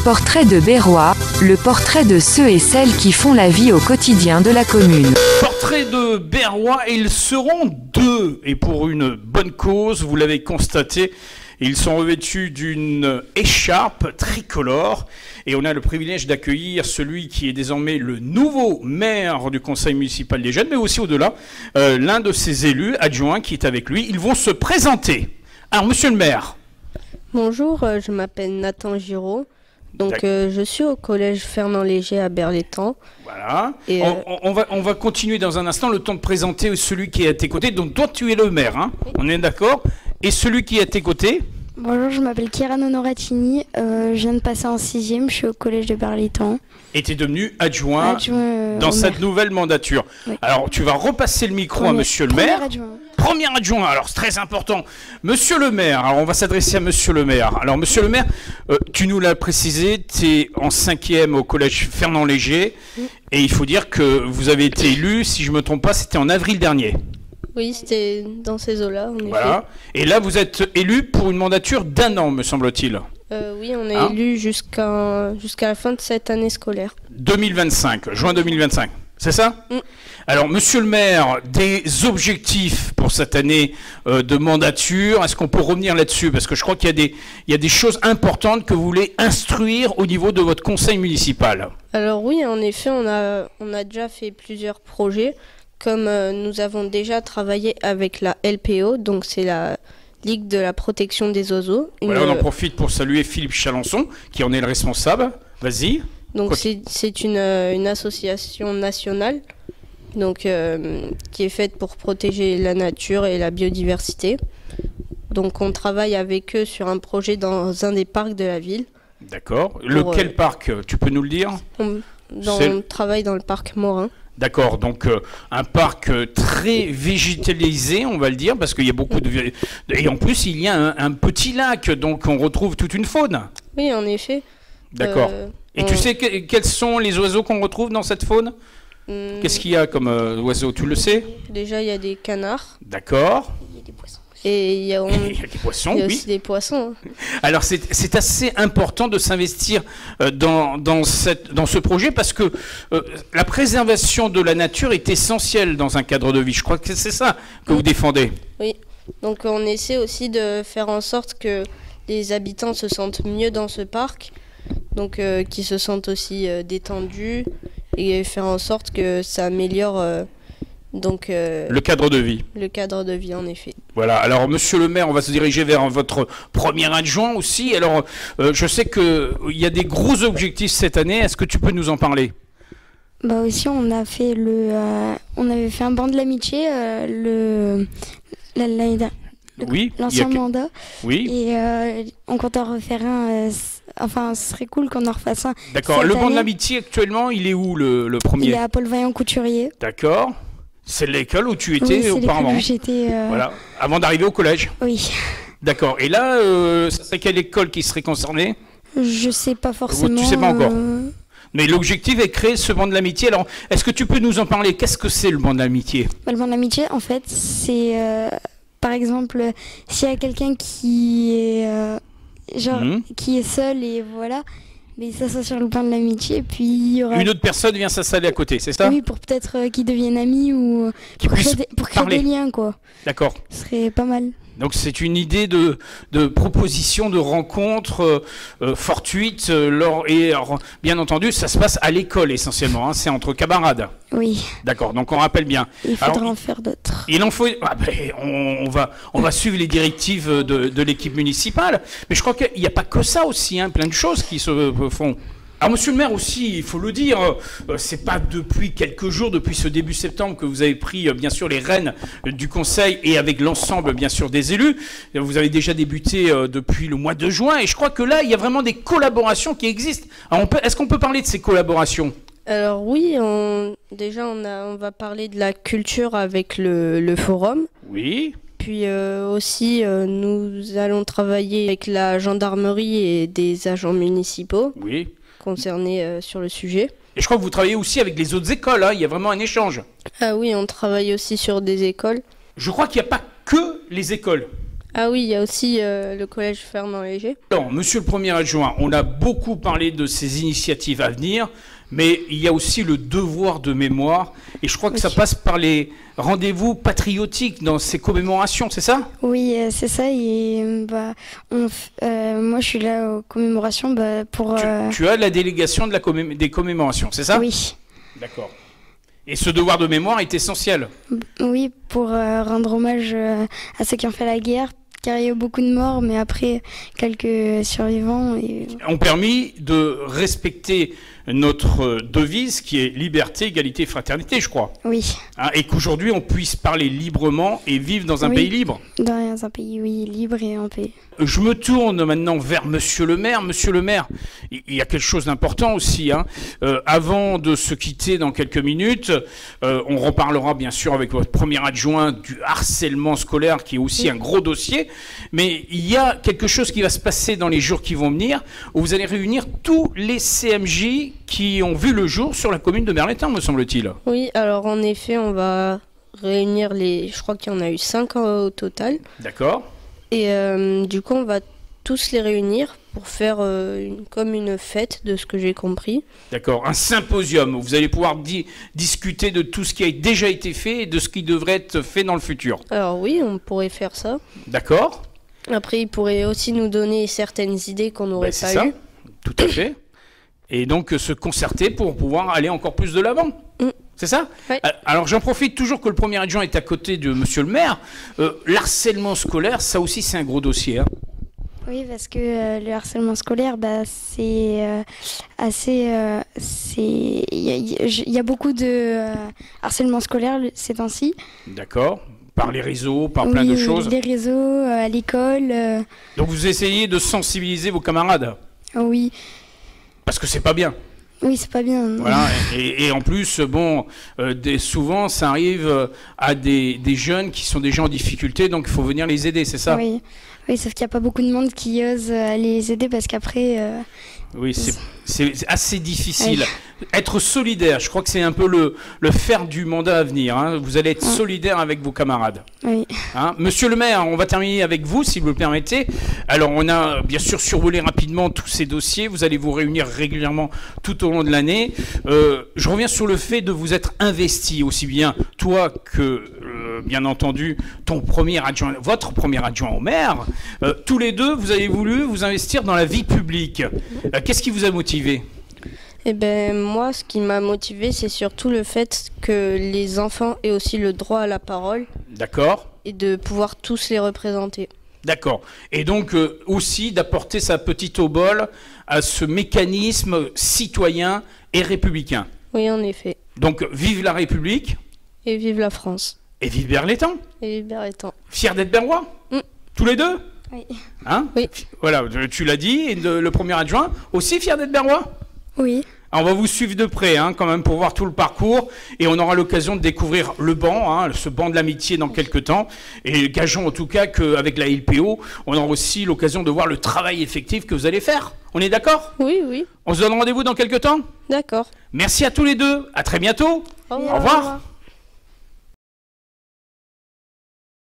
Portrait de Berrois, le portrait de ceux et celles qui font la vie au quotidien de la commune. Portrait de Berrois, et ils seront deux, et pour une bonne cause, vous l'avez constaté. Ils sont revêtus d'une écharpe tricolore et on a le privilège d'accueillir celui qui est désormais le nouveau maire du conseil municipal des jeunes, mais aussi au-delà, l'un de ses élus adjoints qui est avec lui. Ils vont se présenter. Alors, monsieur le maire. Bonjour, je m'appelle Nathan Giraud. Donc, je suis au collège Fernand Léger à Berlétan. Voilà. Et on va continuer dans un instant, le temps de présenter celui qui est à tes côtés. Donc, toi, tu es le maire, hein? Oui. On est d'accord? Et celui qui est à tes côtés? Bonjour, je m'appelle Kieran Honoratini, je viens de passer en 6e, je suis au collège de Berlétan. Et tu es devenu adjoint dans cette nouvelle mandature. Oui. Alors, tu vas repasser le micro à monsieur le maire. Premier adjoint, alors c'est très important. Monsieur le maire, alors on va s'adresser à monsieur le maire. Alors, monsieur le maire, tu nous l'as précisé, tu es en 5e au collège Fernand Léger. Oui. Et il faut dire que vous avez été élu, si je ne me trompe pas, c'était en avril dernier. Oui, c'était dans ces eaux-là, en effet. Voilà. Et là, vous êtes élu pour une mandature d'1 an, me semble-t-il. Oui, on est élu jusqu'à la fin de cette année scolaire. 2025, juin 2025, c'est ça? Alors, monsieur le maire, des objectifs pour cette année de mandature, est-ce qu'on peut revenir là-dessus? Parce que je crois qu'il y a des choses importantes que vous voulez instruire au niveau de votre conseil municipal. Alors oui, en effet, on a déjà fait plusieurs projets. Comme nous avons déjà travaillé avec la LPO, donc c'est la Ligue de la protection des oiseaux. Voilà, on en profite pour saluer Philippe Chalençon, qui en est le responsable. Vas-y. Donc c'est une association nationale donc, qui est faite pour protéger la nature et la biodiversité. Donc on travaille avec eux sur un projet dans un des parcs de la ville. D'accord. Lequel parc? Tu peux nous le dire? On travaille dans le parc Morin. D'accord, donc un parc très végétalisé, on va le dire, parce qu'il y a beaucoup de... Et en plus, il y a un petit lac, donc on retrouve toute une faune. Oui, en effet. D'accord. Et tu sais quels sont les oiseaux qu'on retrouve dans cette faune? Qu'est-ce qu'il y a comme oiseaux? Tu le sais? Déjà, il y a des canards. D'accord. Il y a des poissons. Et il y a des poissons, il y a aussi des poissons. Alors c'est assez important de s'investir dans ce projet parce que la préservation de la nature est essentielle dans un cadre de vie. Je crois que c'est ça que vous défendez. Oui, donc on essaie aussi de faire en sorte que les habitants se sentent mieux dans ce parc, donc qu'ils se sentent aussi détendus et faire en sorte que ça améliore... le cadre de vie. Le cadre de vie, en effet. Voilà, alors monsieur le maire, on va se diriger vers votre premier adjoint aussi. Alors, je sais qu'il y a des gros objectifs cette année, est-ce que tu peux nous en parler? Bah aussi, on avait fait un banc de l'amitié, l'ancien mandat. Oui. Et on compte en refaire un... Enfin, ce serait cool qu'on en refasse un. D'accord, le banc de l'amitié actuellement, il est où le premier? Il est à Paul Vaillant-Couturier. D'accord. C'est l'école où tu étais auparavant. Oui, j'étais. Voilà, avant d'arriver au collège. Oui. D'accord. Et là, ça serait quelle école qui serait concernée? Je sais pas forcément. Tu sais pas encore. Mais l'objectif est de créer ce banc de l'amitié. Alors, est-ce que tu peux nous en parler? Qu'est-ce que c'est le banc de l'amitié? Le banc de l'amitié, en fait, c'est par exemple s'il y a quelqu'un qui est qui est seul et voilà. Mais ça sur le plan de l'amitié, puis il y aura... Une autre personne vient s'installer à côté, c'est ça? Oui, pour peut-être qu'ils deviennent amis ou pour créer des liens, quoi. D'accord. Ce serait pas mal. Donc c'est une idée de proposition, de rencontre fortuite. Bien entendu, ça se passe à l'école essentiellement, hein, c'est entre camarades. Oui. D'accord, donc on rappelle bien. Il faudra en faire d'autres. Il en faut... on va suivre les directives de l'équipe municipale. Mais je crois qu'il n'y a pas que ça aussi, hein, plein de choses qui se font. Alors, monsieur le maire aussi, il faut le dire, c'est pas depuis quelques jours, depuis ce début septembre que vous avez pris, bien sûr, les rênes du conseil et avec l'ensemble, bien sûr, des élus. Vous avez déjà débuté depuis le mois de juin et je crois que là, il y a vraiment des collaborations qui existent. Est-ce qu'on peut parler de ces collaborations? Alors oui, on va parler de la culture avec le forum. Oui. Puis aussi, nous allons travailler avec la gendarmerie et des agents municipaux. Oui. Concernés sur le sujet. Et je crois que vous travaillez aussi avec les autres écoles, hein, il y a vraiment un échange. Ah oui, on travaille aussi sur des écoles. Je crois qu'il n'y a pas que les écoles. Ah oui, il y a aussi le collège Fernand Léger. Alors, monsieur le premier adjoint, on a beaucoup parlé de ces initiatives à venir, mais il y a aussi le devoir de mémoire, et je crois que ça passe par les rendez-vous patriotiques dans ces commémorations, c'est ça? Oui, c'est ça. Et moi, je suis là aux commémorations pour. Tu as la délégation de des commémorations, c'est ça? Oui. D'accord. Et ce devoir de mémoire est essentiel? Oui, pour rendre hommage à ceux qui ont fait la guerre, car il y a eu beaucoup de morts, mais après, quelques survivants. Ont permis de respecter notre devise qui est liberté, égalité, fraternité, je crois. Oui. Et qu'aujourd'hui, on puisse parler librement et vivre dans un pays libre. Dans un pays, oui, libre et en paix. Je me tourne maintenant vers monsieur le maire. Monsieur le maire, il y a quelque chose d'important aussi. Avant de se quitter dans quelques minutes, on reparlera bien sûr avec votre premier adjoint du harcèlement scolaire qui est aussi un gros dossier. Mais il y a quelque chose qui va se passer dans les jours qui vont venir où vous allez réunir tous les CMJ qui ont vu le jour sur la commune de Merlettan, me semble-t-il. Oui, alors en effet, on va réunir je crois qu'il y en a eu 5 au total. D'accord. Et du coup, on va tous les réunir pour faire comme une fête, de ce que j'ai compris. D'accord, un symposium où vous allez pouvoir discuter de tout ce qui a déjà été fait et de ce qui devrait être fait dans le futur. Alors oui, on pourrait faire ça. D'accord. Après, ils pourraient aussi nous donner certaines idées qu'on n'aurait pas eues. Tout à fait. Et donc se concerter pour pouvoir aller encore plus de l'avant. C'est ça? Oui. Alors j'en profite toujours que le premier adjoint est à côté de monsieur le maire. L'harcèlement scolaire, ça aussi c'est un gros dossier. Oui, parce que le harcèlement scolaire, c'est assez... Il y a beaucoup de harcèlement scolaire ces temps-ci. D'accord. Par les réseaux, par plein de choses. Les réseaux, à l'école. Donc vous essayez de sensibiliser vos camarades? Oui. Parce que c'est pas bien. Oui, c'est pas bien. Voilà, et en plus, souvent, ça arrive à des jeunes qui sont déjà en difficulté, donc il faut venir les aider, c'est ça? Oui, sauf qu'il n'y a pas beaucoup de monde qui ose les aider parce qu'après... Oui, c'est assez difficile. Être solidaire, je crois que c'est un peu le fer du mandat à venir. Vous allez être solidaire avec vos camarades. Oui. Monsieur le maire, on va terminer avec vous, si vous le permettez. Alors, on a bien sûr survolé rapidement tous ces dossiers. Vous allez vous réunir régulièrement tout au long de l'année. Je reviens sur le fait de vous être investi, aussi bien toi que, bien entendu, votre premier adjoint au maire. Tous les deux, vous avez voulu vous investir dans la vie publique. Qu'est-ce qui vous a motivé? Eh bien, moi, ce qui m'a motivé, c'est surtout le fait que les enfants aient aussi le droit à la parole. D'accord. Et de pouvoir tous les représenter. D'accord. Et donc, aussi d'apporter sa petite obole à ce mécanisme citoyen et républicain. Oui, en effet. Donc, vive la République. Et vive la France. Et vive Merlettan. Et vive Merlettan. Fiers d'être berrois? Tous les deux? Oui. Oui. Voilà, tu l'as dit. Et le premier adjoint, aussi fier d'être berrois? Oui. Alors, on va vous suivre de près, quand même, pour voir tout le parcours. Et on aura l'occasion de découvrir le banc, ce banc de l'amitié dans quelques temps. Et gageons en tout cas qu'avec la LPO, on aura aussi l'occasion de voir le travail effectif que vous allez faire. On est d'accord? Oui. On se donne rendez-vous dans quelques temps? D'accord. Merci à tous les deux. À très bientôt. Au revoir. Au revoir.